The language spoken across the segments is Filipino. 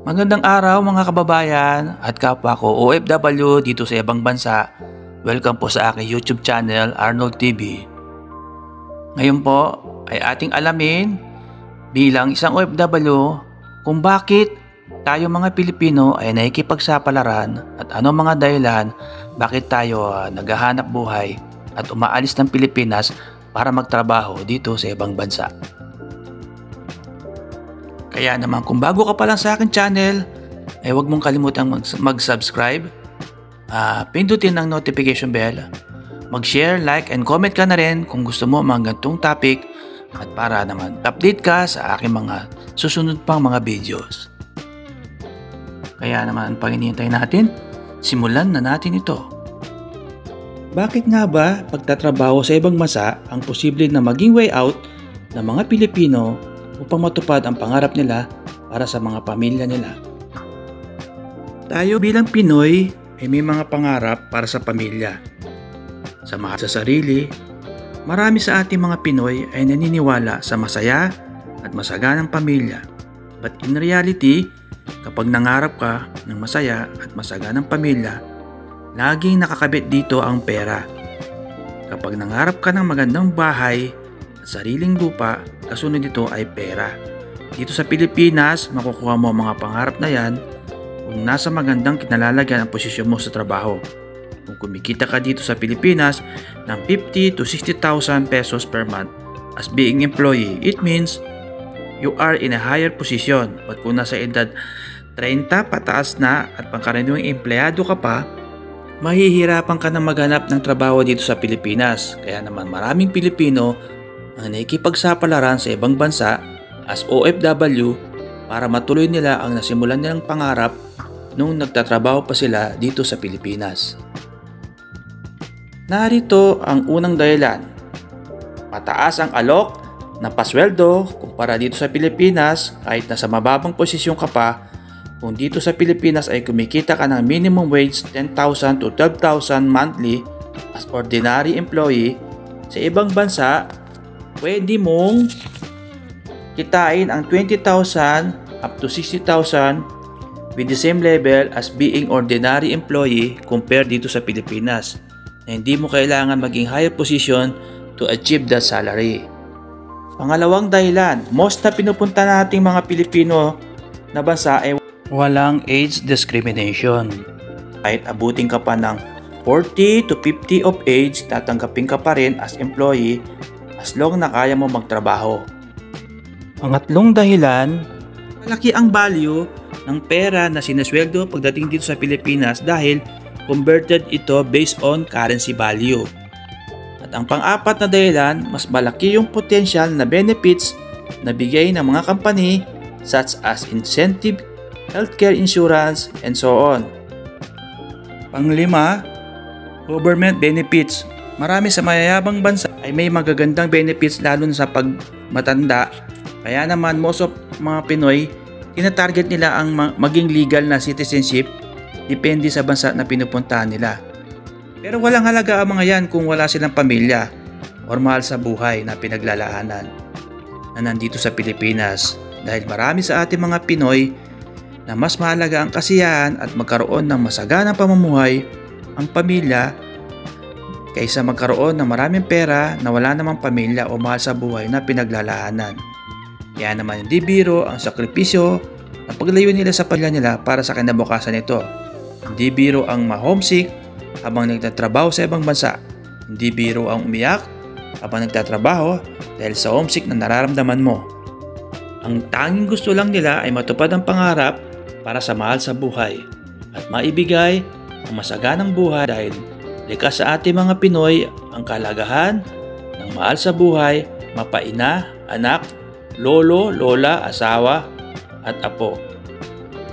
Magandang araw mga kababayan at kapwa ko OFW dito sa ibang bansa. Welcome po sa aking YouTube channel, Arnold TV. Ngayon po ay ating alamin bilang isang OFW kung bakit tayo mga Pilipino ay nakikipagsapalaran at ano mga dahilan bakit tayo naghahanap buhay at umaalis ng Pilipinas para magtrabaho dito sa ibang bansa. Kaya naman kung bago ka pa lang sa akin channel, ay huwag mong kalimutang mag-subscribe, pindutin ang notification bell, mag-share, like, and comment ka na rin kung gusto mo mga ganitong topic at para naman update ka sa aking mga susunod pang mga videos. Kaya naman pag hinihintay natin, simulan na natin ito. Bakit nga ba pagtatrabaho sa ibang bansa ang posible na maging way out ng mga Pilipino upang matupad ang pangarap nila para sa mga pamilya nila? Tayo bilang Pinoy ay may mga pangarap para sa pamilya. Sa sarili, marami sa ating mga Pinoy ay naniniwala sa masaya at masaganang pamilya. But in reality, kapag nangarap ka ng masaya at masaganang pamilya, laging nakakabit dito ang pera. Kapag nangarap ka ng magandang bahay at sariling lupa, kasunod nito ay pera. Dito sa Pilipinas, makukuha mo ang mga pangarap na yan kung nasa magandang kinalalagyan ang posisyon mo sa trabaho. Kung kumikita ka dito sa Pilipinas ng 50 to 60,000 pesos per month as being employee, it means you are in a higher position. But kung nasa edad 30 pataas na at pangkaraniwang empleyado ka pa, mahihirapan ka na maghanap ng trabaho dito sa Pilipinas. Kaya naman maraming Pilipino ang nakikipagsapalaran sa ibang bansa as OFW para matuloy nila ang nasimulan nilang pangarap nung nagtatrabaho pa sila dito sa Pilipinas. Narito ang unang dahilan. Mataas ang alok ng pasweldo kumpara dito sa Pilipinas. Kahit nasa mababang posisyon ka pa, kung dito sa Pilipinas ay kumikita ka ng minimum wage 10,000 to 12,000 monthly as ordinary employee, sa ibang bansa pwede mong kitain ang 20,000 up to 60,000 with the same level as being ordinary employee compared dito sa Pilipinas, na hindi mo kailangan maging higher position to achieve that salary. Pangalawang dahilan, most na pinupunta nating mga Pilipino na bansa ay walang age discrimination. Kahit abutin ka pa ng 40 to 50 of age, tatanggapin ka pa rin as employee as long na kaya mo magtrabaho. Pangatlong dahilan, malaki ang value ng pera na sinasweldo pagdating dito sa Pilipinas dahil converted ito based on currency value. At ang pang-apat na dahilan, mas malaki yung potential na benefits na bigay ng mga company such as incentive, healthcare insurance, and so on. Panglima, government benefits. Marami sa mayayabang bansa ay may magagandang benefits lalo na sa pagmatanda. Kaya naman most of mga Pinoy, tinatarget nila ang maging legal na citizenship depende sa bansa na pinupuntahan nila. Pero walang halaga ang mga yan kung wala silang pamilya o mahal sa buhay na pinaglalaanan na nandito sa Pilipinas. Dahil marami sa ating mga Pinoy na mas mahalaga ang kasiyahan at magkaroon ng masaganang pamumuhay ang pamilya kaysa magkaroon ng maraming pera na wala namang pamilya o mahal sa buhay na pinaglalaanan. Kaya naman hindi biro ang sakripisyo na paglayo nila sa pamilya nila para sa kinabukasan nito. Hindi biro ang ma-homesick habang nagtatrabaho sa ibang bansa. Hindi biro ang umiyak habang nagtatrabaho dahil sa homesick na nararamdaman mo. Ang tanging gusto lang nila ay matupad ang pangarap para sa mahal sa buhay at maibigay ang masaganang buhay dahil likas sa ating mga Pinoy ang kalagahan ng mahal sa buhay, mapaina, anak, lolo, lola, asawa at apo.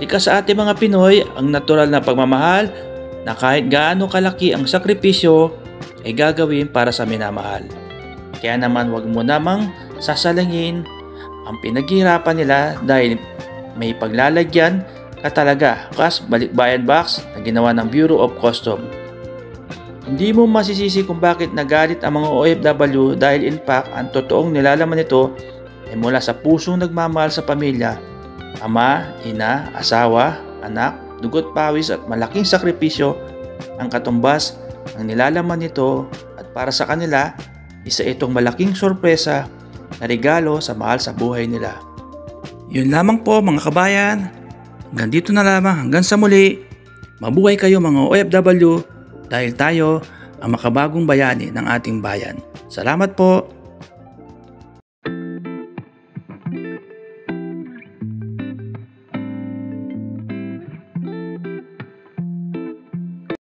Likas sa ating mga Pinoy ang natural na pagmamahal na kahit gaano kalaki ang sakripisyo ay gagawin para sa minamahal. Kaya naman wag mo namang sasalangin ang pinaghihirapan nila dahil may paglalagyan ka talaga kas balikbayan box na ginawa ng Bureau of Customs. Hindi mo masisisi kung bakit nagalit ang mga OFW dahil in fact ang totoong nilalaman nito ay mula sa pusong nagmamahal sa pamilya Ama, ina, asawa, anak, dugot pawis at malaking sakripisyo ang katumbas ng nilalaman nito at para sa kanila, isa itong malaking sorpresa na regalo sa mahal sa buhay nila. Yun lamang po mga kabayan. Hanggang dito na lamang, hanggang sa muli. Mabuhay kayo mga OFW dahil tayo ang makabagong bayani ng ating bayan. Salamat po!